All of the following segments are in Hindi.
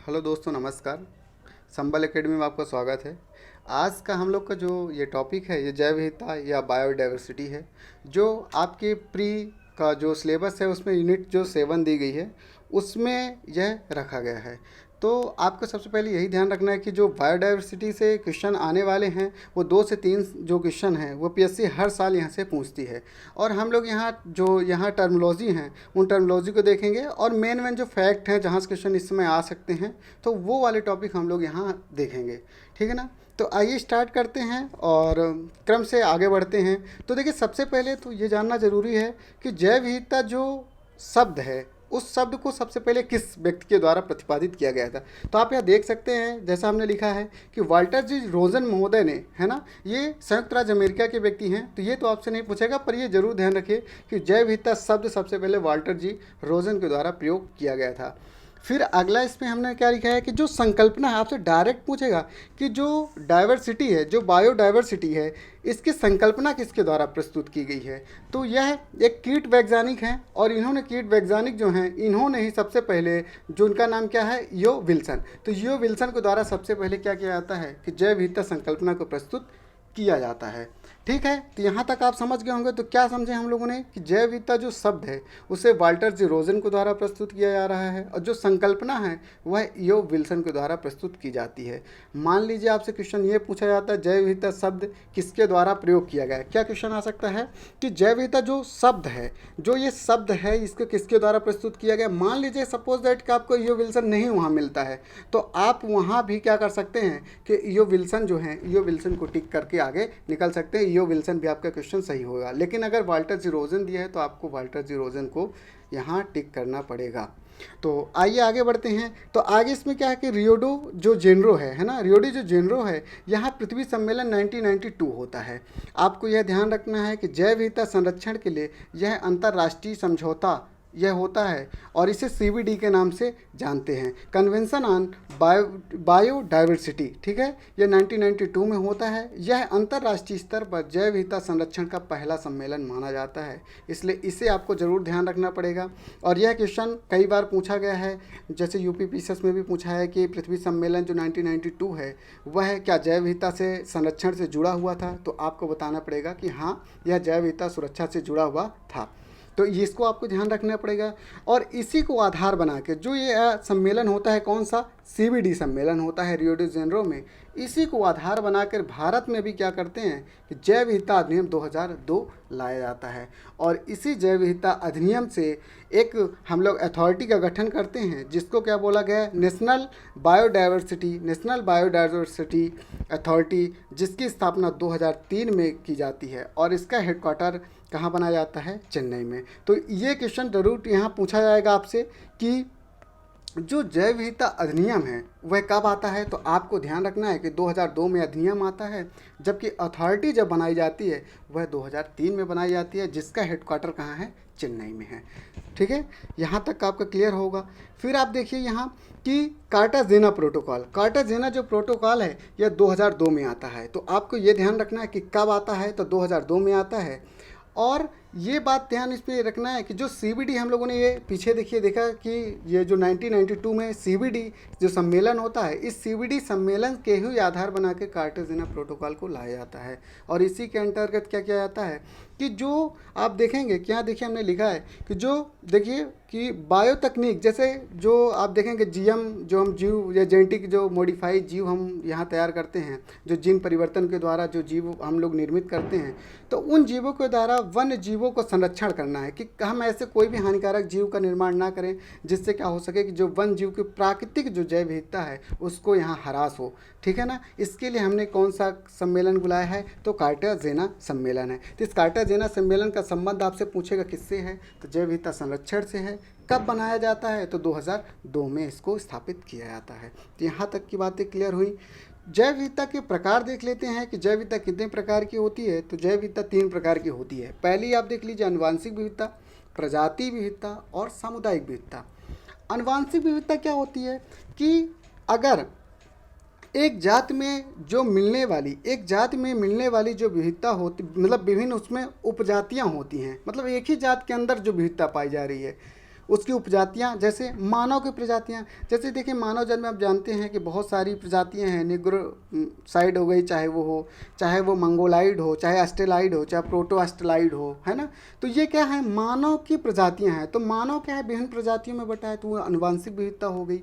हेलो दोस्तों, नमस्कार। संबल एकेडमी में आपका स्वागत है। आज का हम लोग का जो ये टॉपिक है, ये जैव विविधता या बायोडाइवर्सिटी है, जो आपके प्री का जो सिलेबस है उसमें यूनिट जो 7 दी गई है, उसमें यह रखा गया है। तो आपको सबसे पहले यही ध्यान रखना है कि जो बायोडाइवर्सिटी से क्वेश्चन आने वाले हैं, वो 2 से 3 जो क्वेश्चन हैं वो पीएससी हर साल यहाँ से पूछती है। और हम लोग यहाँ टर्मिनोलॉजी हैं, उन टर्मिनोलॉजी को देखेंगे, और मेन मेन जो फैक्ट हैं जहाँ से क्वेश्चन इस समय आ सकते हैं, तो वो वाले टॉपिक हम लोग यहाँ देखेंगे। ठीक है ना। तो आइए स्टार्ट करते हैं और क्रम से आगे बढ़ते हैं। तो देखिए, सबसे पहले तो ये जानना ज़रूरी है कि जैव विविधता जो शब्द है, उस शब्द को सबसे पहले किस व्यक्ति के द्वारा प्रतिपादित किया गया था। तो आप यहाँ देख सकते हैं, जैसा हमने लिखा है कि वाल्टर जी रोजन महोदय ने, है ना, ये संयुक्त राज्य अमेरिका के व्यक्ति हैं। तो ये तो आपसे नहीं पूछेगा, पर ये जरूर ध्यान रखिए कि जैव विविधता शब्द सबसे पहले वाल्टर जी रोजन के द्वारा प्रयोग किया गया था। फिर अगला इसमें हमने क्या लिखा है कि जो संकल्पना है, आपसे डायरेक्ट पूछेगा कि जो डाइवर्सिटी है, जो बायोडाइवर्सिटी है, इसकी संकल्पना किसके द्वारा प्रस्तुत की गई है। तो यह एक कीट वैज्ञानिक हैं, और इन्होंने कीट वैज्ञानिक जो हैं, इन्होंने ही सबसे पहले, जो उनका नाम क्या है, यो विल्सन। तो यो विल्सन के द्वारा सबसे पहले क्या किया जाता है कि जैव विविधता संकल्पना को प्रस्तुत किया जाता है। ठीक है। तो यहाँ तक आप समझ गए होंगे। तो क्या समझे हम लोगों ने कि जैव विविधता जो शब्द है उसे वाल्टर जी रोजन के द्वारा प्रस्तुत किया जा रहा है, और जो संकल्पना है वह यो विल्सन के द्वारा प्रस्तुत की जाती है। मान लीजिए आपसे क्वेश्चन ये पूछा जाता है, जैव विविधता शब्द किसके द्वारा प्रयोग किया गया है। क्या क्वेश्चन आ सकता है कि जैव विविधता जो शब्द है, जो ये शब्द है, इसको किसके द्वारा प्रस्तुत किया गया। मान लीजिए सपोज दैट कि आपको यो विल्सन नहीं वहाँ मिलता है, तो आप वहाँ भी क्या कर सकते हैं कि यो विल्सन जो है, यो विल्सन को टिक करके आगे निकल सकते हैं। यो विल्सन भी आपका क्वेश्चन सही होगा। लेकिन अगर वाल्टर जी रोजन दिया है तो आपको वाल्टर जी रोजन को यहाँ टिक करना पड़ेगा। तो आइए आगे बढ़ते हैं। तो आगे इसमें क्या है कि रियोडो जो जेनरो है ना, रियोडी जो जेनरो है, यहाँ पृथ्वी सम्मेलन 1992 होता है। आपको यह ध्यान रखना है कि जैव विविधता संरक्षण के लिए यह अंतर्राष्ट्रीय समझौता यह होता है, और इसे सीबीडी के नाम से जानते हैं, कन्वेंशन ऑन बायोडाइवर्सिटी। ठीक है। यह 1992 में होता है। यह अंतर्राष्ट्रीय स्तर पर जैव विविधता संरक्षण का पहला सम्मेलन माना जाता है, इसलिए इसे आपको ज़रूर ध्यान रखना पड़ेगा। और यह क्वेश्चन कई बार पूछा गया है, जैसे यूपी पीसीएस में भी पूछा है कि पृथ्वी सम्मेलन जो 1992 है, वह क्या जैव विविधता से संरक्षण से जुड़ा हुआ था। तो आपको बताना पड़ेगा कि हाँ, यह जैव विविधता सुरक्षा से जुड़ा हुआ था। तो इसको आपको ध्यान रखना पड़ेगा। और इसी को आधार बना के जो ये सम्मेलन होता है, कौन सा, सीबीडी सम्मेलन होता है रियो डी जेनेरो में, इसी को आधार बनाकर भारत में भी क्या करते हैं कि जैव विविधता अधिनियम 2002 लाया जाता है। और इसी जैव विविधता अधिनियम से एक हम लोग अथॉरिटी का गठन करते हैं, जिसको क्या बोला गया है, नेशनल बायोडाइवर्सिटी अथॉरिटी, जिसकी स्थापना 2003 में की जाती है, और इसका हेडक्वार्टर कहाँ बनाया जाता है, चेन्नई में। तो ये क्वेश्चन जरूर यहाँ पूछा जाएगा आपसे कि जो जैव विविधता अधिनियम है वह कब आता है। तो आपको ध्यान रखना है कि 2002 में अधिनियम आता है, जबकि अथॉरिटी जब बनाई जाती है वह 2003 में बनाई जाती है, जिसका हेडक्वार्टर कहाँ है, चेन्नई में है। ठीक है। यहाँ तक आपका क्लियर होगा। फिर आप देखिए यहाँ कि कार्टाजेना प्रोटोकॉल, कार्टाजेना जो प्रोटोकॉल है यह 2002 में आता है। तो आपको ये ध्यान रखना है कि कब आता है, तो 2002 में आता है। और ये बात ध्यान इस पर रखना है कि जो सीबीडी हम लोगों ने ये पीछे देखिए देखा कि ये जो 1992 में सीबीडी जो सम्मेलन होता है, इस सीबीडी सम्मेलन के ही आधार बना के कार्टाजेना प्रोटोकॉल को लाया जाता है। और इसी के अंतर्गत क्या किया जाता है कि जो आप देखेंगे, क्या देखिए हमने लिखा है कि जो देखिए कि बायो तकनीक, जैसे जो आप देखेंगे जीएम, जो हम जीव या जेनेटिक जो मॉडिफाइड जीव हम यहाँ तैयार करते हैं, जो जीन परिवर्तन के द्वारा जो जीव हम लोग निर्मित करते हैं, तो उन जीवों के द्वारा वन्य जीवों को संरक्षण करना है कि हम ऐसे कोई भी हानिकारक जीव का निर्माण ना करें, जिससे क्या हो सके कि जो वन जीव की प्राकृतिक जो जैव विविधता है उसको यहाँ ह्रास हो। ठीक है ना। इसके लिए हमने कौन सा सम्मेलन बुलाया है, तो कार्टाजेना सम्मेलन है। तो इस कार्टाजेना सम्मेलन का संबंध आपसे पूछेगा किससे है, तो जैव विविधता संरक्षण से है। कब बनाया जाता है, तो 2002 में इसको स्थापित किया जाता है। तो यहाँ तक की बातें क्लियर हुई। जैव विविधता के प्रकार देख लेते हैं कि जैव विविधता कितने प्रकार की होती है। तो जैव विविधता 3 प्रकार की होती है। पहली आप देख लीजिए आनुवांशिक विविधता, प्रजाति विविधता और सामुदायिक विविधता। आनुवांशिक विविधता क्या होती है कि अगर एक जात में मिलने वाली जो विविधता होती, मतलब विभिन्न उसमें उपजातियां होती हैं, मतलब एक ही जात के अंदर जो विविधता पाई जा रही है, उसकी उपजातियाँ, जैसे मानव की प्रजातियाँ, जैसे देखिए मानव जाति में आप जानते हैं कि बहुत सारी प्रजातियाँ हैं। निग्रो साइड हो गई, चाहे वो मंगोलाइड हो, चाहे अस्ट्रेलाइड हो, चाहे प्रोटो अस्ट्रेलाइड हो, है ना। तो ये क्या है, मानव की प्रजातियाँ हैं। तो मानव क्या है, विभिन्न प्रजातियों में बटा है, तो वो आनुवंशिक विविधता हो गई।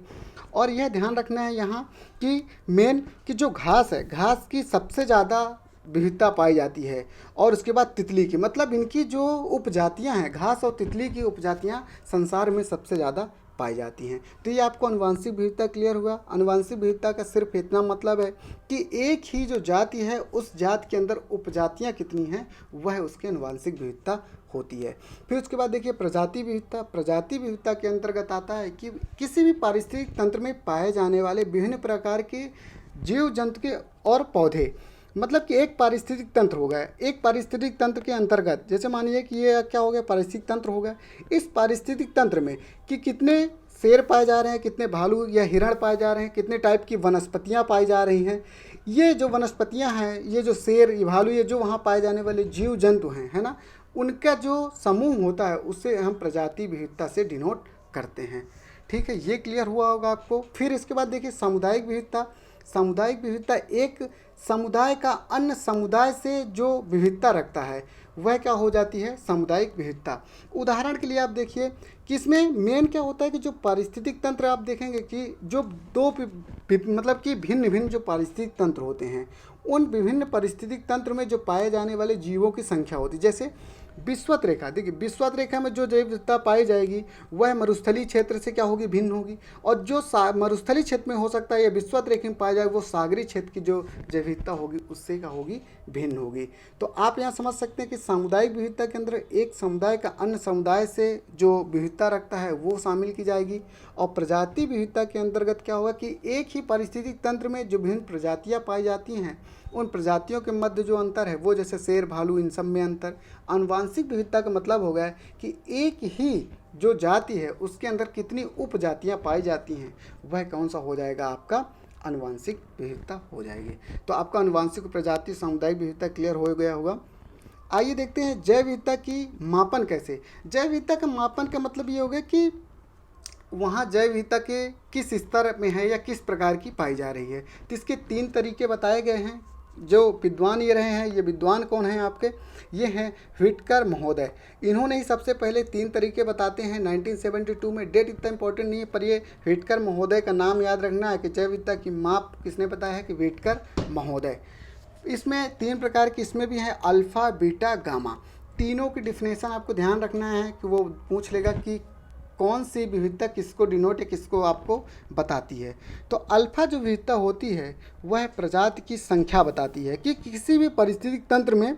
और यह ध्यान रखना है यहाँ कि मेन कि जो घास है, घास की सबसे ज़्यादा विविधता पाई जाती है। और उसके बाद तितली की, मतलब इनकी जो उपजातियां हैं, घास और तितली की उपजातियां संसार में सबसे ज़्यादा पाई जाती हैं। तो ये आपको आनुवंशिक विविधता क्लियर हुआ। आनुवंशिक विविधता का सिर्फ इतना मतलब है कि एक ही जो जाति है उस जाति के अंदर उपजातियां कितनी हैं, वह उसकी आनुवंशिक विविधता होती है। फिर उसके बाद देखिए प्रजाति विविधता। प्रजाति विविधता के अंतर्गत आता है कि किसी भी पारिस्थितिक तंत्र में पाए जाने वाले विभिन्न प्रकार के जीव जंतु के और पौधे, मतलब कि एक पारिस्थितिक तंत्र हो गया। एक पारिस्थितिक तंत्र के अंतर्गत जैसे मानिए कि ये क्या हो गया, पारिस्थितिक तंत्र हो गया। इस पारिस्थितिक तंत्र में कि कितने शेर पाए जा रहे हैं, कितने भालू या हिरण पाए जा रहे हैं, कितने टाइप की वनस्पतियां पाई जा रही हैं। ये जो वनस्पतियां हैं, ये जो शेर, ये भालू, ये जो वहाँ पाए जाने वाले जीव जंतु हैं, है ना, उनका जो समूह होता है उससे हम प्रजाति विविधता से डिनोट करते हैं। ठीक है, ये क्लियर हुआ होगा आपको। फिर इसके बाद देखिए सामुदायिक विविधता। सामुदायिक विविधता एक समुदाय का अन्य समुदाय से जो विविधता रखता है वह क्या हो जाती है, सामुदायिक विविधता। उदाहरण के लिए आप देखिए कि इसमें मेन क्या होता है कि जो पारिस्थितिक तंत्र आप देखेंगे कि जो दो मतलब कि भिन्न भिन्न जो पारिस्थितिक तंत्र होते हैं, उन विभिन्न पारिस्थितिक तंत्र में जो पाए जाने वाले जीवों की संख्या होती है। जैसे विषुवत रेखा, देखिए विषुवत रेखा में जो जैव विविधता पाई जाएगी वह मरुस्थलीय क्षेत्र से क्या होगी, भिन्न होगी। और जो मरुस्थलीय क्षेत्र में हो सकता है या विषुवत रेखा में पाया जाएगा, वो सागरीय क्षेत्र की जो जैव विविधता होगी उससे क्या होगी, भिन्न होगी। तो आप यहाँ समझ सकते हैं कि सामुदायिक विविधता के अंदर एक समुदाय का अन्य समुदाय से जो विविधता रखता है वो शामिल की जाएगी। और प्रजाति विविधता के अंतर्गत क्या होगा कि एक ही पारिस्थितिक तंत्र में जो विभिन्न प्रजातियाँ पाई जाती हैं, उन प्रजातियों के मध्य जो अंतर है वो, जैसे शेर, भालू, इन सब में अंतर। आनुवंशिक विविधता का मतलब हो गया कि एक ही जो जाति है उसके अंदर कितनी उपजातियां पाई जाती हैं, वह कौन सा हो जाएगा, आपका आनुवंशिक विविधता हो जाएगी। तो आपका आनुवंशिक, प्रजाति, सामुदायिक विविधता क्लियर हो गया होगा। आइए देखते हैं जैव विविधता की मापन कैसे। जैव विविधता का मापन का मतलब ये हो गया कि वहाँ जैव विविधता के किस स्तर में है या किस प्रकार की पाई जा रही है। तो इसके 3 तरीके बताए गए हैं। जो विद्वान ये रहे हैं, ये विद्वान कौन हैं आपके, ये हैं व्हिटकर महोदय। इन्होंने ही सबसे पहले 3 तरीके बताते हैं 1972 में। डेट इतना इंपॉर्टेंट नहीं है, पर ये व्हिटकर महोदय का नाम याद रखना है कि जैव विविधता की माप किसने बताया है, कि व्हिटकर महोदय। इसमें 3 प्रकार की इसमें भी है, अल्फ़ा, बीटा, गामा। तीनों की डिफिनेशन आपको ध्यान रखना है कि वो पूछ लेगा कि कौन सी विविधता किसको डिनोट या किसको आपको बताती है। तो अल्फा जो विविधता होती है वह प्रजाति की संख्या बताती है कि किसी भी पारिस्थितिक तंत्र में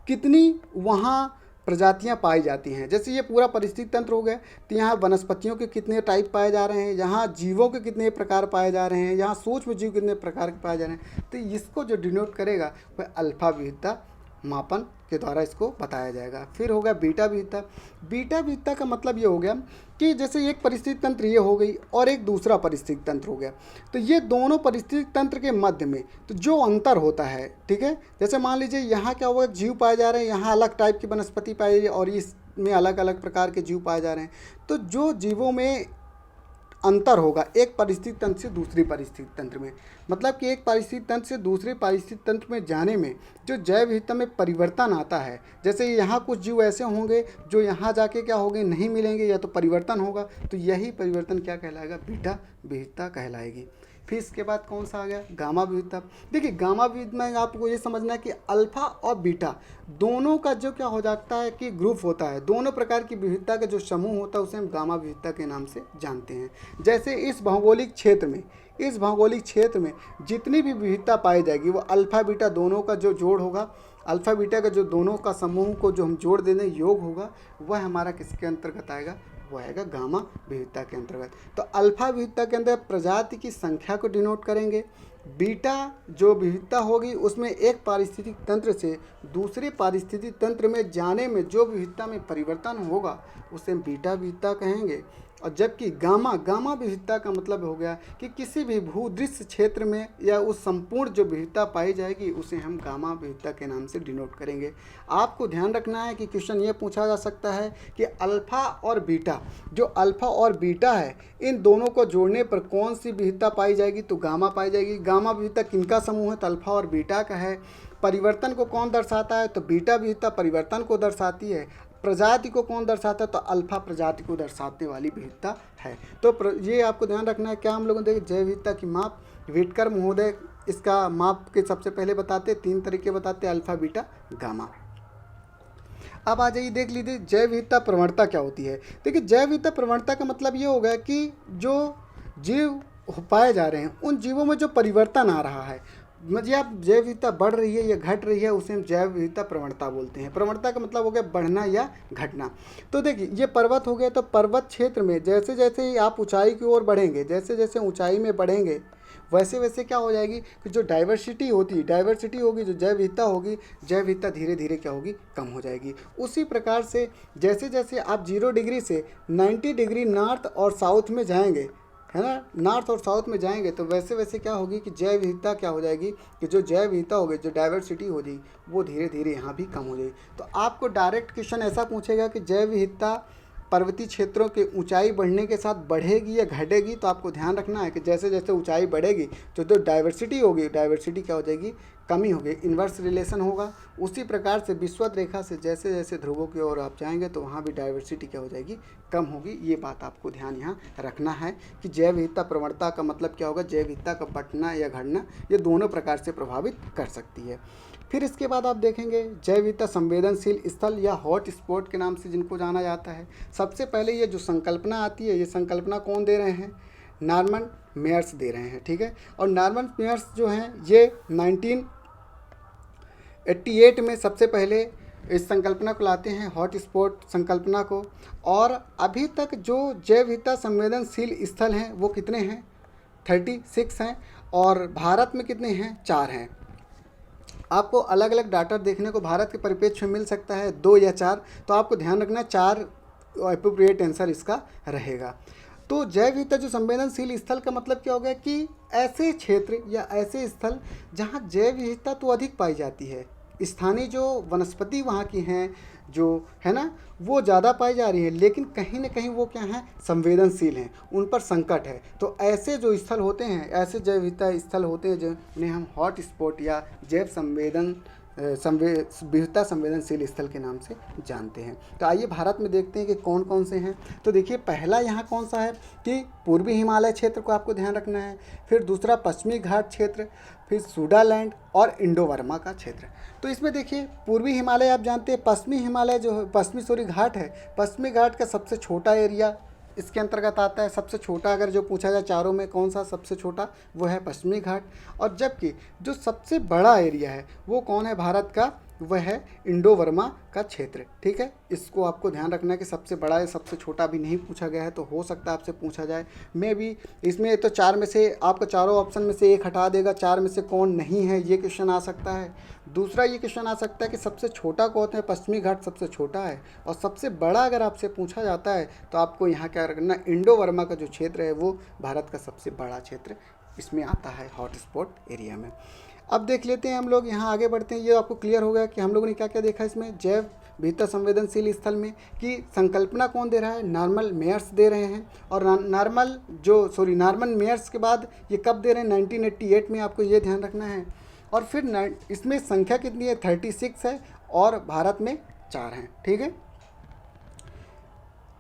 कितनी वहाँ प्रजातियाँ पाई जाती हैं। जैसे ये पूरा पारिस्थितिक तंत्र हो गया, तो यहाँ वनस्पतियों के कितने टाइप पाए जा रहे हैं, यहाँ जीवों के कितने प्रकार पाए जा रहे हैं, यहाँ सूक्ष्म जीव कितने प्रकार के पाए जा रहे हैं। तो इसको जो डिनोट करेगा वह अल्फा विविधता मापन के द्वारा इसको बताया जाएगा। फिर होगा बीटा विविधता। बीटा विविधता का मतलब ये हो गया कि जैसे एक परिस्थिति तंत्र ये हो गई और एक दूसरा परिस्थिति तंत्र हो गया, तो ये दोनों परिस्थिति तंत्र के मध्य में तो जो अंतर होता है, ठीक है, जैसे मान लीजिए यहाँ क्या होगा, जीव पाए जा रहे हैं, यहाँ अलग टाइप की वनस्पति पाई जा रही है और इसमें अलग अलग प्रकार के जीव पाए जा रहे हैं। तो जो जीवों में अंतर होगा एक पारिस्थितिक तंत्र से दूसरी पारिस्थितिक तंत्र में, मतलब कि एक पारिस्थितिक तंत्र से दूसरे पारिस्थितिक तंत्र में जाने में जो जैव विविधता में परिवर्तन आता है। जैसे यहाँ कुछ जीव ऐसे होंगे जो यहाँ जाके क्या होंगे, नहीं मिलेंगे या तो परिवर्तन होगा, तो यही परिवर्तन क्या कहलाएगा, बीटा विविधता कहलाएगी। फिर इसके बाद कौन सा आ गया, गामा विविधता। देखिए गामा विविधता में आपको ये समझना है कि अल्फा और बीटा दोनों का जो क्या हो जाता है कि ग्रुप होता है, दोनों प्रकार की विविधता का जो समूह होता है उसे हम गामा विविधता के नाम से जानते हैं। जैसे इस भौगोलिक क्षेत्र में जितनी भी विविधता पाई जाएगी वो अल्फा बीटा दोनों का जो जोड़ होगा, अल्फा बीटा का जो दोनों का समूह को जो हम जोड़ देने योग होगा, वह हमारा किसके अंतर्गत आएगा, वो आएगा गामा विविधता के अंतर्गत। तो अल्फा विविधता के अंदर प्रजाति की संख्या को डिनोट करेंगे। बीटा जो विविधता होगी उसमें एक पारिस्थितिक तंत्र से दूसरे पारिस्थितिक तंत्र में जाने में जो विविधता में परिवर्तन होगा उसे हम बीटा विविधता कहेंगे। और जबकि गामा गामा विविधता का मतलब हो गया कि किसी भी भूदृश्य क्षेत्र में या उस संपूर्ण जो विविधता पाई जाएगी उसे हम गामा विविधता के नाम से डिनोट करेंगे। आपको ध्यान रखना है कि क्वेश्चन ये पूछा जा सकता है कि अल्फ़ा और बीटा, जो अल्फ़ा और बीटा है इन दोनों को जोड़ने पर कौन सी विविधता पाई जाएगी, तो गामा पाई जाएगी। गामा विविधता किनका समूह है, तो अल्फ़ा और बीटा का है। परिवर्तन को कौन दर्शाता है, तो बीटा विविधता परिवर्तन को दर्शाती है। प्रजाति को कौन दर्शाता है, तो अल्फा प्रजाति को दर्शाने वाली विविधता है। तो ये आपको ध्यान रखना है। क्या हम लोगों ने देखे जैव विविधता की माप, विटकर महोदय इसका माप के सबसे पहले बताते, 3 तरीके बताते, अल्फा बीटा गामा। अब आ जाइए देख लीजिए जैव विविधता प्रवणता क्या होती है। देखिए जैव विविधता प्रवणता का मतलब ये होगा कि जो जीव पाए जा रहे हैं उन जीवों में जो परिवर्तन आ रहा है, मतलब आप जैव विविधता बढ़ रही है या घट रही है, उसे हम जैव विविधता प्रवणता बोलते हैं। प्रवणता का मतलब हो गया बढ़ना या घटना। तो देखिए ये पर्वत हो गया, तो पर्वत क्षेत्र में जैसे जैसे आप ऊंचाई की ओर बढ़ेंगे, जैसे जैसे ऊंचाई में बढ़ेंगे वैसे वैसे क्या हो जाएगी कि जो डाइवर्सिटी होगी, जो जैव विविधता होगी, जैव विविधता धीरे धीरे क्या होगी, कम हो जाएगी। उसी प्रकार से जैसे जैसे आप 0 डिग्री से 90 डिग्री नॉर्थ और साउथ में जाएंगे, है ना, नॉर्थ और साउथ में जाएंगे, तो वैसे वैसे क्या होगी कि जैव विविधता क्या हो जाएगी कि जो जैव विविधता होगी, जो डाइवर्सिटी होगी वो धीरे धीरे यहाँ भी कम हो जाएगी। तो आपको डायरेक्ट क्वेश्चन ऐसा पूछेगा कि जैव विविधता पर्वतीय क्षेत्रों के ऊंचाई बढ़ने के साथ बढ़ेगी या घटेगी, तो आपको ध्यान रखना है कि जैसे जैसे ऊंचाई बढ़ेगी तो जो डाइवर्सिटी होगी, डाइवर्सिटी क्या हो जाएगी, कमी होगी, इन्वर्स रिलेशन होगा। उसी प्रकार से विषुवत रेखा से जैसे जैसे ध्रुवों की ओर आप जाएंगे तो वहाँ भी डाइवर्सिटी क्या हो जाएगी, कम होगी। ये बात आपको ध्यान यहाँ रखना है कि जैव विविधता प्रवणता का मतलब क्या होगा, जैव विविधता का बढ़ना या घटना ये दोनों प्रकार से प्रभावित कर सकती है। फिर इसके बाद आप देखेंगे जैव विविधता संवेदनशील स्थल या हॉट स्पॉट के नाम से जिनको जाना जाता है। सबसे पहले ये जो संकल्पना आती है, ये संकल्पना कौन दे रहे हैं, नॉर्मन मेयर्स दे रहे हैं, ठीक है। और नॉर्मन मेयर्स जो हैं ये 1988 में सबसे पहले इस संकल्पना को लाते हैं, हॉट स्पॉट संकल्पना को। और अभी तक जो जैव विविधता संवेदनशील स्थल हैं वो कितने हैं, 36 हैं, और भारत में कितने हैं, 4 हैं। आपको अलग अलग डाटा देखने को भारत के परिप्रेक्ष्य में मिल सकता है, 2 या 4, तो आपको ध्यान रखना 4 एप्रोप्रिएट आंसर इसका रहेगा। तो जैव विविधता जो संवेदनशील स्थल का मतलब क्या होगा कि ऐसे क्षेत्र या ऐसे स्थल जहाँ जैव विविधता तो अधिक पाई जाती है, स्थानीय जो वनस्पति वहाँ की हैं जो है ना वो ज़्यादा पाई जा रही है, लेकिन कहीं ना कहीं वो क्या हैं, संवेदनशील हैं, उन पर संकट है। तो ऐसे जो स्थल होते हैं, ऐसे जैव विविधता स्थल होते हैं जिन्हें हम हॉट स्पॉट या जैव विविधता संवेदनशील स्थल के नाम से जानते हैं। तो आइए भारत में देखते हैं कि कौन कौन से हैं। तो देखिए पहला यहाँ कौन सा है कि पूर्वी हिमालय क्षेत्र को आपको ध्यान रखना है, फिर दूसरा पश्चिमी घाट क्षेत्र, फिर सूडालैंड और इंडो बर्मा का क्षेत्र। तो इसमें देखिए पूर्वी हिमालय आप जानते हैं, पश्चिमी हिमालय जो पश्चिमी घाट है, पश्चिमी घाट का सबसे छोटा एरिया इसके अंतर्गत आता है। सबसे छोटा अगर जो पूछा जाए चारों में कौन सा सबसे छोटा, वो है पश्चिमी घाट। और जबकि जो सबसे बड़ा एरिया है वो कौन है भारत का, वह है इंडो बर्मा का क्षेत्र, ठीक है। इसको आपको ध्यान रखना है कि सबसे बड़ा है, सबसे छोटा भी नहीं पूछा गया है, तो हो सकता है आपसे पूछा जाए। मैं भी इसमें तो 4 में से आपको चारों ऑप्शन में से एक हटा देगा, 4 में से कौन नहीं है ये क्वेश्चन आ सकता है। दूसरा ये क्वेश्चन आ सकता है कि सबसे छोटा कौन है, पश्चिमी घाट सबसे छोटा है, और सबसे बड़ा अगर आपसे पूछा जाता है तो आपको यहाँ क्या रखना, इंडो बर्मा का जो क्षेत्र है वो भारत का सबसे बड़ा क्षेत्र इसमें आता है हॉट स्पॉट एरिया में। अब देख लेते हैं हम लोग, यहाँ आगे बढ़ते हैं। ये आपको क्लियर हो गया कि हम लोगों ने क्या क्या देखा इसमें जैव विविधता संवेदनशील स्थल में, कि संकल्पना कौन दे रहा है, नॉर्मन मेयर्स दे रहे हैं। और नॉर्मन मेयर्स के बाद ये कब दे रहे हैं, 1988 में, आपको ये ध्यान रखना है। और फिर इसमें संख्या कितनी है, 36 है, और भारत में 4 हैं, ठीक है।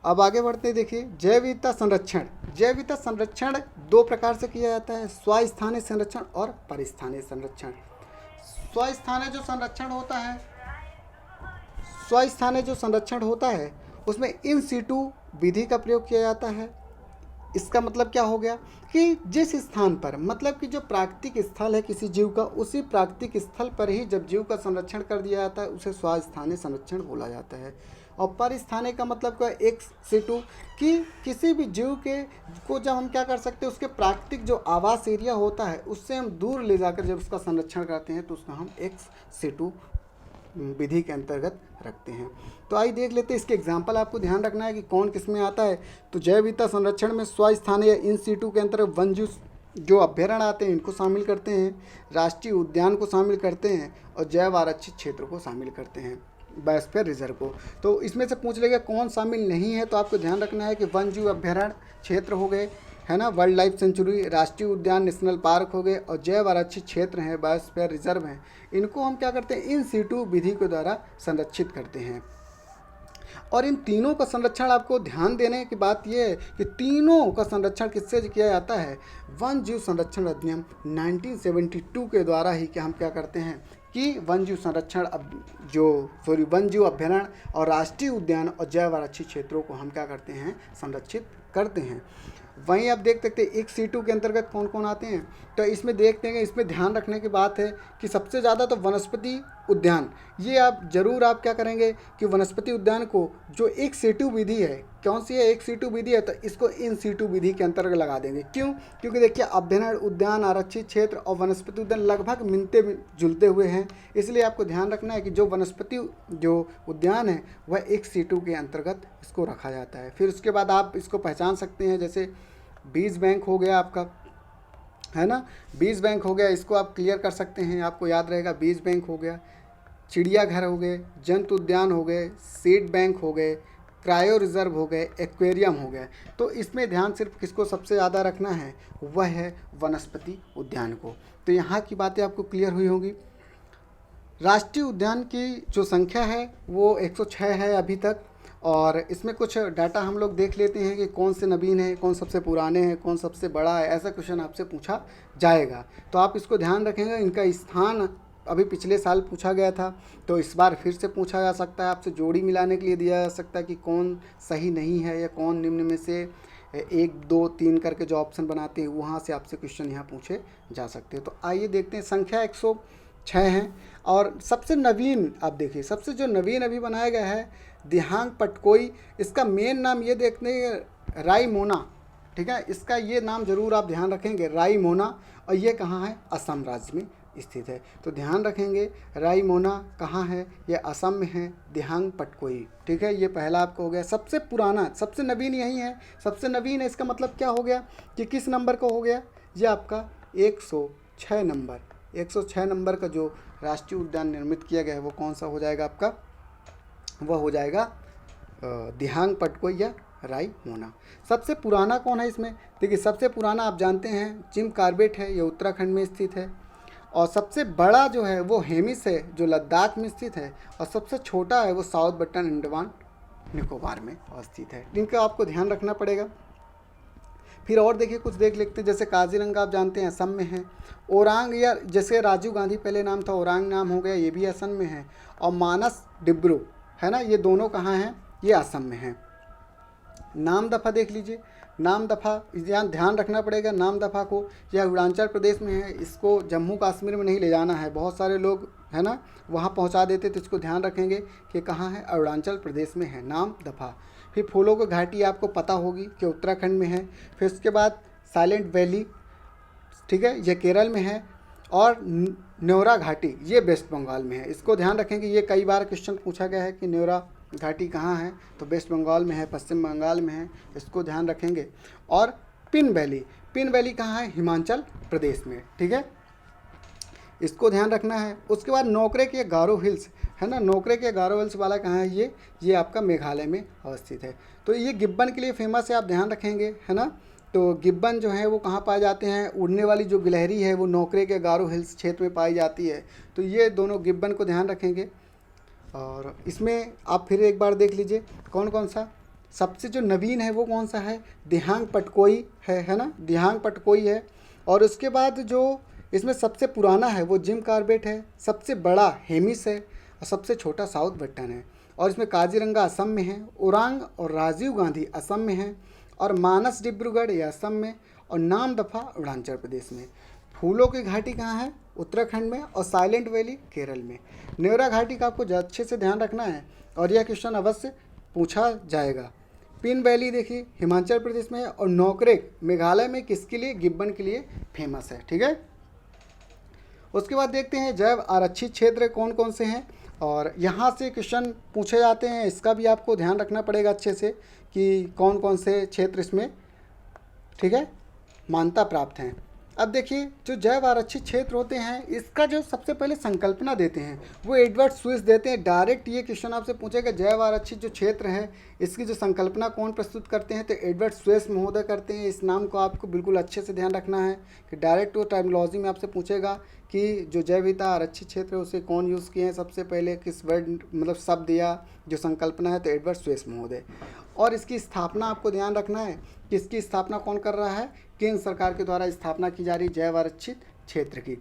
अब आगे बढ़ते हैं, देखिए जैव विविधता संरक्षण। जैव विविधता संरक्षण 2 प्रकार से किया जाता है, स्वस्थानीय संरक्षण और परिस्थानीय संरक्षण। स्वस्थानीय जो संरक्षण होता है उसमें इन सीटू विधि का प्रयोग किया जाता है। इसका मतलब क्या हो गया कि जिस स्थान पर, मतलब कि जो प्राकृतिक स्थल है किसी जीव का, उसी प्राकृतिक स्थल पर ही जब जीव का संरक्षण कर दिया जाता है उसे स्वस्थानीय संरक्षण बोला जाता है। और परिस्थानीय का मतलब क्या, एक सिटू, कि किसी भी जीव के को जब हम क्या कर सकते हैं, उसके प्राकृतिक जो आवास एरिया होता है उससे हम दूर ले जाकर जब उसका संरक्षण करते हैं तो उसका हम एक्स सिटू विधि के अंतर्गत रखते हैं। तो आइए देख लेते हैं इसके एग्जाम्पल। आपको ध्यान रखना है कि कौन किस में आता है। तो जैव विविधता संरक्षण में स्वस्थानीय इन सीटू के अंतर्गत वन्यजीव जो अभ्यारण्य आते हैं इनको शामिल करते हैं, राष्ट्रीय उद्यान को शामिल करते हैं और जैव आरक्षित क्षेत्र को शामिल करते हैं, बायोस्फीयर रिजर्व को। तो इसमें से पूछ लेगा कौन शामिल नहीं है, तो आपको ध्यान रखना है कि वन्यजीव अभ्यारण्य क्षेत्र हो गए, है ना, वाइल्ड लाइफ सेंचुरी, राष्ट्रीय उद्यान नेशनल पार्क हो गए और जैव आरक्षित क्षेत्र हैं, बायोस्फीयर रिजर्व हैं। इनको हम क्या करते हैं, इन सीटू विधि के द्वारा संरक्षित करते हैं। और इन तीनों का संरक्षण, आपको ध्यान देने की बात यह है कि तीनों का संरक्षण किससे किया जाता है, वन जीव संरक्षण अधिनियम 1972 के द्वारा ही हम क्या करते हैं कि वन जीव संरक्षण वन जीव अभ्यारण्य और राष्ट्रीय उद्यान और जैव आरक्षित क्षेत्रों को हम क्या करते हैं, संरक्षित करते हैं। वहीं आप देख सकते हैं एक C2 के अंतर्गत कौन कौन आते हैं। तो इसमें देखते हैं, इसमें ध्यान रखने की बात है कि सबसे ज़्यादा तो वनस्पति उद्यान, ये आप जरूर आप क्या करेंगे कि वनस्पति उद्यान को जो एक C2 विधि है, कौन सी है, एक C2 विधि है, तो इसको इन C2 विधि के अंतर्गत लगा देंगे। क्यों? क्योंकि देखिए अभ्यारण्य उद्यान, आरक्षित क्षेत्र और वनस्पति उद्यान लगभग मिलते जुलते हुए हैं, इसलिए आपको ध्यान रखना है कि जो वनस्पति जो उद्यान है वह एक C2 के अंतर्गत इसको रखा जाता है। फिर उसके बाद आप इसको पहचान सकते हैं, जैसे बीज बैंक हो गया आपका, है ना, बीज बैंक हो गया, इसको आप क्लियर कर सकते हैं, आपको याद रहेगा बीज बैंक हो गया, चिड़ियाघर हो गए, जंतु उद्यान हो गए, सीड बैंक हो गए, क्रायो रिजर्व हो गए, एक्वेरियम हो गए। तो इसमें ध्यान सिर्फ किसको सबसे ज़्यादा रखना है, वह है वनस्पति उद्यान को। तो यहाँ की बातें आपको क्लियर हुई होंगी। राष्ट्रीय उद्यान की जो संख्या है वो 106 है अभी तक, और इसमें कुछ डाटा हम लोग देख लेते हैं कि कौन से नवीन है, कौन सबसे पुराने हैं, कौन सबसे बड़ा है, ऐसा क्वेश्चन आपसे पूछा जाएगा। तो आप इसको ध्यान रखेंगे। इनका स्थान अभी पिछले साल पूछा गया था, तो इस बार फिर से पूछा जा सकता है, आपसे जोड़ी मिलाने के लिए दिया जा सकता है कि कौन सही नहीं है या कौन निम्न में से 1, 2, 3 करके जो ऑप्शन बनाते हैं वहाँ से आपसे क्वेश्चन यहाँ पूछे जा सकते हैं। तो आइए देखते हैं, संख्या 106 हैं और सबसे नवीन आप देखिए, सबसे जो नवीन अभी बनाया गया है दिहांग पटकोई, इसका मेन नाम ये देखते हैं राईमोना, ठीक है, इसका ये नाम जरूर आप ध्यान रखेंगे, राईमोना, और ये कहाँ है, असम राज्य में स्थित है। तो ध्यान रखेंगे राईमोना कहाँ है, ये असम में है, दिहांग पटकोई, ठीक है, ये पहला आपको हो गया। सबसे पुराना, सबसे नवीन यही है, सबसे नवीन है, इसका मतलब क्या हो गया कि किस नंबर का हो गया, ये आपका 106 नंबर, 106 नंबर का जो राष्ट्रीय उद्यान निर्मित किया गया है वो कौन सा हो जाएगा आपका, वह हो जाएगा दिहांग पटकोई या राईमोना। सबसे पुराना कौन है इसमें, देखिए सबसे पुराना आप जानते हैं जिम कॉर्बेट है, ये उत्तराखंड में स्थित है, और सबसे बड़ा जो है वो हेमिस है जो लद्दाख में स्थित है, और सबसे छोटा है वो साउथ बटन अंडमान निकोबार में स्थित है। इनका आपको ध्यान रखना पड़ेगा। फिर और देखिए कुछ देख लेते हैं, जैसे काजीरंगा आप जानते हैं असम में है, ओरांग या जैसे राजीव गांधी पहले नाम था, ओरांग नाम हो गया, ये भी असम में है, और मानस डिब्रू, है ना, ये दोनों कहाँ हैं, ये असम में हैं। नाम दफ़ा देख लीजिए, नाम दफ़ा यहाँ ध्यान रखना पड़ेगा, नाम दफ़ा को, यह अरुणाचल प्रदेश में है, इसको जम्मू कश्मीर में नहीं ले जाना है, बहुत सारे लोग है ना वहाँ पहुँचा देते, तो इसको ध्यान रखेंगे कि कहाँ है, अरुणाचल प्रदेश में है नाम दफ़ा। फिर फूलों की घाटी आपको पता होगी कि उत्तराखंड में है। फिर उसके बाद साइलेंट वैली, ठीक है, ये केरल में है, और न्योरा घाटी ये वेस्ट बंगाल में है। इसको ध्यान रखेंगे, ये कई बार क्वेश्चन पूछा गया है कि न्योरा घाटी कहाँ है, तो वेस्ट बंगाल में है, पश्चिम बंगाल में है, इसको ध्यान रखेंगे। और पिन वैली, पिन वैली कहाँ है, हिमाचल प्रदेश में, ठीक है, इसको ध्यान रखना है। उसके बाद नोकरे के गारो हिल्स, है ना, नोकरे के गारो हिल्स वाला कहाँ है, ये आपका मेघालय में अवस्थित है। तो ये गिब्बन के लिए फेमस है, आप ध्यान रखेंगे, है ना। तो गिब्बन जो है वो कहाँ पाए जाते हैं, उड़ने वाली जो गिलहरी है वो नोकरे के गारो हिल्स क्षेत्र में पाई जाती है। तो ये दोनों गिब्बन को ध्यान रखेंगे। और इसमें आप फिर एक बार देख लीजिए कौन कौन सा, सबसे जो नवीन है वो कौन सा है, दिहांग पटकोई है ना, दिहांग पटकोई है। और उसके बाद जो इसमें सबसे पुराना है वो जिम कॉर्बेट है, सबसे बड़ा हेमिस है, और सबसे छोटा साउथ बटन है। और इसमें काजीरंगा असम में है, ओरांग और राजीव गांधी असम में है, और मानस डिब्रूगढ़ ये असम में, और नाम दफ़ा अरुणाचल प्रदेश में। फूलों की घाटी कहाँ है, उत्तराखंड में, और साइलेंट वैली केरल में। न्योरा घाटी का आपको अच्छे से ध्यान रखना है और यह क्वेश्चन अवश्य पूछा जाएगा। पिन वैली देखिए हिमाचल प्रदेश में है, और नोकरेक मेघालय में किसके लिए, गिब्बन के लिए फेमस है, ठीक है। उसके बाद देखते हैं जैव आरक्षित क्षेत्र कौन कौन से हैं। और यहाँ से क्वेश्चन पूछे जाते हैं, इसका भी आपको ध्यान रखना पड़ेगा अच्छे से कि कौन कौन से क्षेत्र इसमें, ठीक है, मान्यता प्राप्त हैं। अब देखिए जो जैव आरक्षित क्षेत्र होते हैं, इसका जो सबसे पहले संकल्पना देते हैं वो एडवर्ड स्विस देते हैं। डायरेक्ट ये क्वेश्चन आपसे पूछेगा जैव आरक्षित जो क्षेत्र है इसकी जो संकल्पना कौन प्रस्तुत करते हैं, तो एडवर्ड स्विस महोदय करते हैं। इस नाम को आपको बिल्कुल अच्छे से ध्यान रखना है कि डायरेक्ट वो टर्मिनोलॉजी में आपसे पूछेगा कि जो जैव विविधता आरक्षित क्षेत्र है उसे कौन यूज़ किए हैं सबसे पहले, किस वर्ड मतलब शब्द या जो संकल्पना है, तो एडवर्ड स्विस महोदय। और इसकी स्थापना आपको ध्यान रखना है कि इसकी स्थापना कौन कर रहा है, केंद्र सरकार के द्वारा स्थापना की जा रही जैव आरक्षित क्षेत्र की।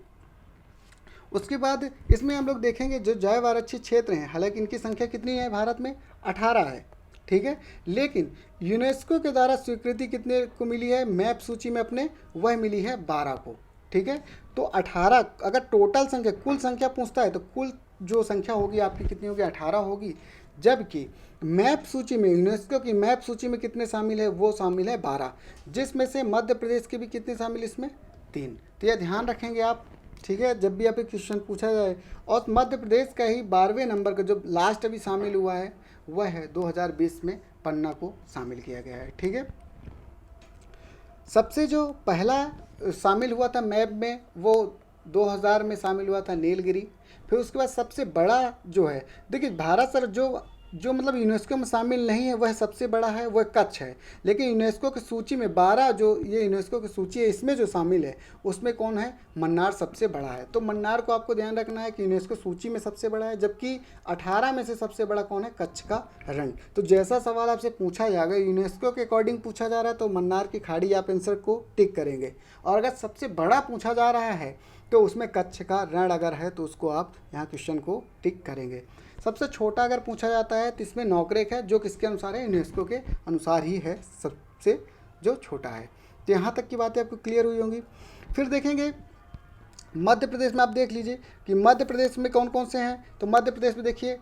उसके बाद इसमें हम लोग देखेंगे जो जैव आरक्षित क्षेत्र हैं, हालांकि इनकी संख्या कितनी है भारत में, 18 है, ठीक है, लेकिन यूनेस्को के द्वारा स्वीकृति कितने को मिली है, मैप सूची में अपने वह मिली है 12 को, ठीक है। तो 18 अगर टोटल संख्या कुल संख्या पूछता है तो कुल जो संख्या होगी आपकी कितनी होगी, 18 होगी, जबकि मैप सूची में यूनेस्को की मैप सूची में कितने शामिल है, वो शामिल है 12, जिसमें से मध्य प्रदेश के भी कितने शामिल इसमें 3। तो यह ध्यान रखेंगे आप, ठीक है, जब भी आप एक क्वेश्चन पूछा जाए। और मध्य प्रदेश का ही 12वें नंबर का जो लास्ट अभी शामिल हुआ है वह है 2020 में पन्ना को शामिल किया गया है, ठीक है। सबसे जो पहला शामिल हुआ था मैप में वो 2000 में शामिल हुआ था नीलगिरी। फिर उसके बाद सबसे बड़ा जो है, देखिए भारत सर जो मतलब यूनेस्को में शामिल नहीं है वह सबसे बड़ा है, वह कच्छ है। लेकिन यूनेस्को की सूची में 12 जो ये यूनेस्को की सूची है इसमें जो शामिल है उसमें कौन है, मन्नार सबसे बड़ा है। तो मन्नार को आपको ध्यान रखना है कि यूनेस्को सूची में सबसे बड़ा है, जबकि 18 में से सबसे बड़ा कौन है, कच्छ का रण। तो जैसा सवाल आपसे पूछा जाएगा यूनेस्को के अकॉर्डिंग पूछा जा रहा है तो मन्नार की खाड़ी आप आंसर को टिक करेंगे, और अगर सबसे बड़ा पूछा जा रहा है तो उसमें कच्छ का रण अगर है तो उसको आप यहाँ क्वेश्चन को टिक करेंगे। सबसे छोटा अगर पूछा जाता है तो इसमें नौकरेक है, जो किसके अनुसार है, यूनेस्को के अनुसार ही है, सबसे जो छोटा है। तो यहाँ तक की बातें आपको क्लियर हुई होंगी। फिर देखेंगे मध्य प्रदेश में, आप देख लीजिए कि मध्य प्रदेश में कौन कौन से हैं। तो मध्य प्रदेश में देखिए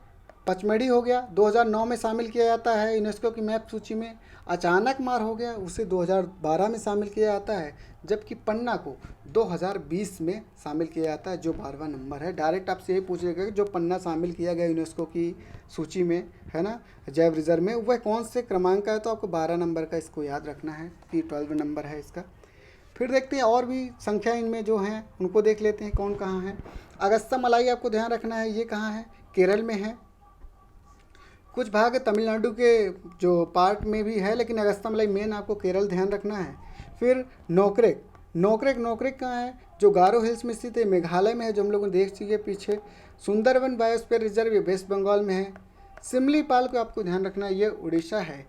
पचमढ़ी हो गया, 2009 में शामिल किया जाता है यूनेस्को की मैप सूची में। अचानक मार हो गया, उसे 2012 में शामिल किया जाता है, जबकि पन्ना को 2020 में शामिल किया जाता है, जो 12वां नंबर है। डायरेक्ट आपसे यही पूछेगा कि जो पन्ना शामिल किया गया यूनेस्को की सूची में है ना, जैव रिजर्व में, वह कौन से क्रमांक का है, तो आपको 12 नंबर का इसको याद रखना है कि 12 नंबर है इसका। फिर देखते हैं और भी संख्या इनमें जो हैं उनको देख लेते हैं कौन कहाँ है। अगस्ता मलाई आपको ध्यान रखना है, ये कहाँ है, केरल में है। कुछ भाग तमिलनाडु के जो पार्ट में भी है, लेकिन अगस्ता मलाई मेन आपको केरल ध्यान रखना है। फिर नोकरेक कहाँ है, जो गारो हिल्स में स्थित है, मेघालय में है, जो हम लोगों ने देख चुके पीछे। सुंदरवन बायोस्फीयर रिजर्व ये वेस्ट बंगाल में है। सिमलीपाल को आपको ध्यान रखना है, ये उड़ीसा है,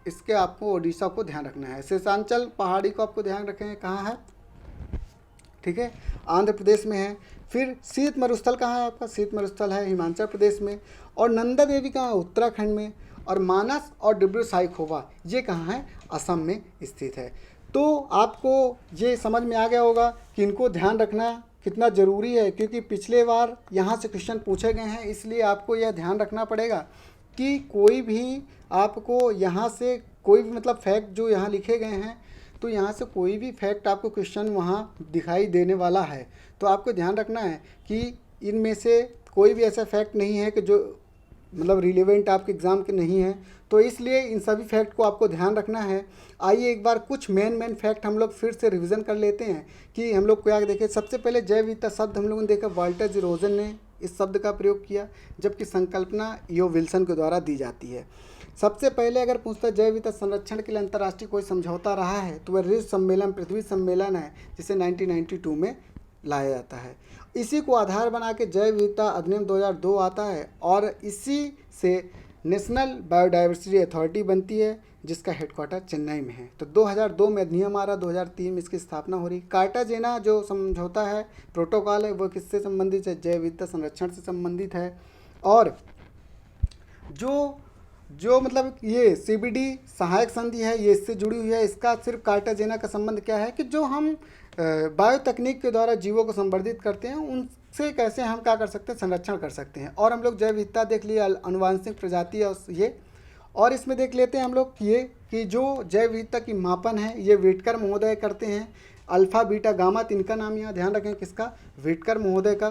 इसके आपको उड़ीसा को ध्यान रखना है। शेषांचल पहाड़ी को आपको ध्यान रखें कहाँ है, ठीक है, आंध्र प्रदेश में है। फिर शीत मरुस्थल कहाँ है आपका, शीत मरुस्थल है हिमाचल प्रदेश में। और नंदा देवी कहाँ है, उत्तराखंड में। और मानस और डिब्रू साइखोवा ये कहाँ है, असम में स्थित है। तो आपको ये समझ में आ गया होगा कि इनको ध्यान रखना कितना ज़रूरी है, क्योंकि पिछले बार यहाँ से क्वेश्चन पूछे गए हैं, इसलिए आपको यह ध्यान रखना पड़ेगा कि कोई भी आपको यहाँ से कोई भी मतलब फैक्ट जो यहाँ लिखे गए हैं, तो यहाँ से कोई भी फैक्ट आपको क्वेश्चन वहाँ दिखाई देने वाला है, तो आपको ध्यान रखना है कि इनमें से कोई भी ऐसा फैक्ट नहीं है कि जो मतलब रिलेवेंट आपके एग्ज़ाम के नहीं है। तो इसलिए इन सभी फैक्ट को आपको ध्यान रखना है। आइए एक बार कुछ मेन फैक्ट हम लोग फिर से रिवीजन कर लेते हैं कि हम लोग क्या देखें। सबसे पहले जैव विविधता शब्द हम लोगों ने देखा, वाल्टर जीरोजन ने इस शब्द का प्रयोग किया, जबकि संकल्पना ईओ विल्सन के द्वारा दी जाती है। सबसे पहले अगर पूछता जैव विविधता संरक्षण के लिए अंतर्राष्ट्रीय कोई समझौता रहा है तो वह रिज सम्मेलन पृथ्वी सम्मेलन है, जिसे 1992 में लाया जाता है। इसी को आधार बना के जैव विविधता अधिनियम 2002 आता है, और इसी से नेशनल बायोडाइवर्सिटी अथॉरिटी बनती है, जिसका हेडक्वार्टर चेन्नई में है। तो 2002 में अधिनियम आ रहा, 2003 में इसकी स्थापना हो रही। कार्टाजेना जो समझौता है, प्रोटोकॉल है, वो किससे संबंधित है, जैव विविधता संरक्षण से संबंधित है। और जो मतलब ये सीबीडी सहायक संधि है, ये इससे जुड़ी हुई है। इसका सिर्फ कार्टाजेना का संबंध क्या है कि जो हम बायो तकनीक के द्वारा जीवों को संवर्धित करते हैं, उनसे कैसे हम क्या कर सकते हैं, संरक्षण कर सकते हैं। और हम लोग जैव विविधता देख लिए, अनुवांशिक प्रजाति ये, और इसमें देख लेते हैं हम लोग ये कि जो जैव विविधता की मापन है ये विटकर महोदय करते हैं। अल्फा बीटा गामा, इनका नाम यहाँ ध्यान रखें, किसका, विटकर महोदय का।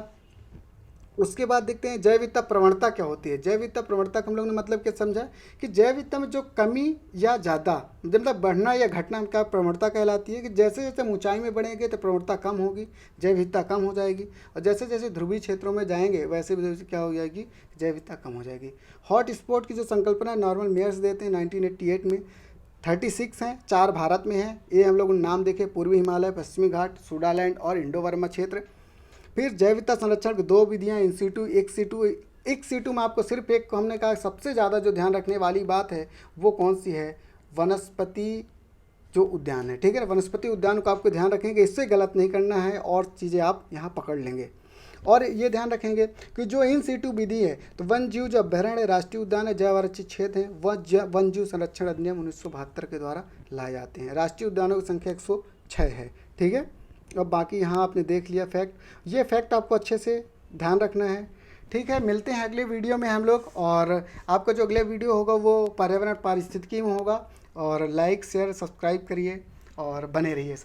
उसके बाद देखते हैं जैव विविधता प्रवणता क्या होती है। जैव विविधता प्रवणता का हम लोग ने मतलब क्या समझा कि जैव विविधता में जो कमी या ज़्यादा मतलब बढ़ना या घटना का प्रवणता कहलाती है कि जैसे जैसे हम ऊंचाई में बढ़ेंगे तो प्रवणता कम होगी, जैव विविधता कम हो जाएगी, और जैसे जैसे ध्रुवीय क्षेत्रों में जाएंगे वैसे वैसे क्या हो जाएगी, जैव विविधता कम हो जाएगी। हॉट स्पॉट की जो संकल्पना नॉर्मन मेयर्स देते हैं 1988 में, 36 हैं, 4 भारत में हैं। ये हम लोग नाम देखें, पूर्वी हिमालय, पश्चिमी घाट, सुडालैंड और इंडो बर्मा क्षेत्र। फिर जैव विविधता संरक्षण की 2 विधियाँ, in situ, ex situ. Ex situ में आपको सिर्फ एक को हमने कहा सबसे ज़्यादा जो ध्यान रखने वाली बात है वो कौन सी है, वनस्पति जो उद्यान है, ठीक है ना, वनस्पति उद्यान को आपको ध्यान रखेंगे, इससे गलत नहीं करना है और चीज़ें आप यहाँ पकड़ लेंगे। और ये ध्यान रखेंगे कि जो इन सीटू विधि है तो वन जीव जो अभ्यारण्य, राष्ट्रीय उद्यान है, जैव आरक्षित क्षेत्र है, वह वन जीव संरक्षण अधिनियम 1972 के द्वारा लाए जाते हैं। राष्ट्रीय उद्यानों की संख्या 106 है, ठीक है। अब बाकी यहाँ आपने देख लिया फैक्ट, ये फैक्ट आपको अच्छे से ध्यान रखना है, ठीक है। मिलते हैं अगले वीडियो में हम लोग, और आपका जो अगले वीडियो होगा वो पर्यावरण पारिस्थितिकी में होगा। और लाइक शेयर सब्सक्राइब करिए और बने रहिए साथ।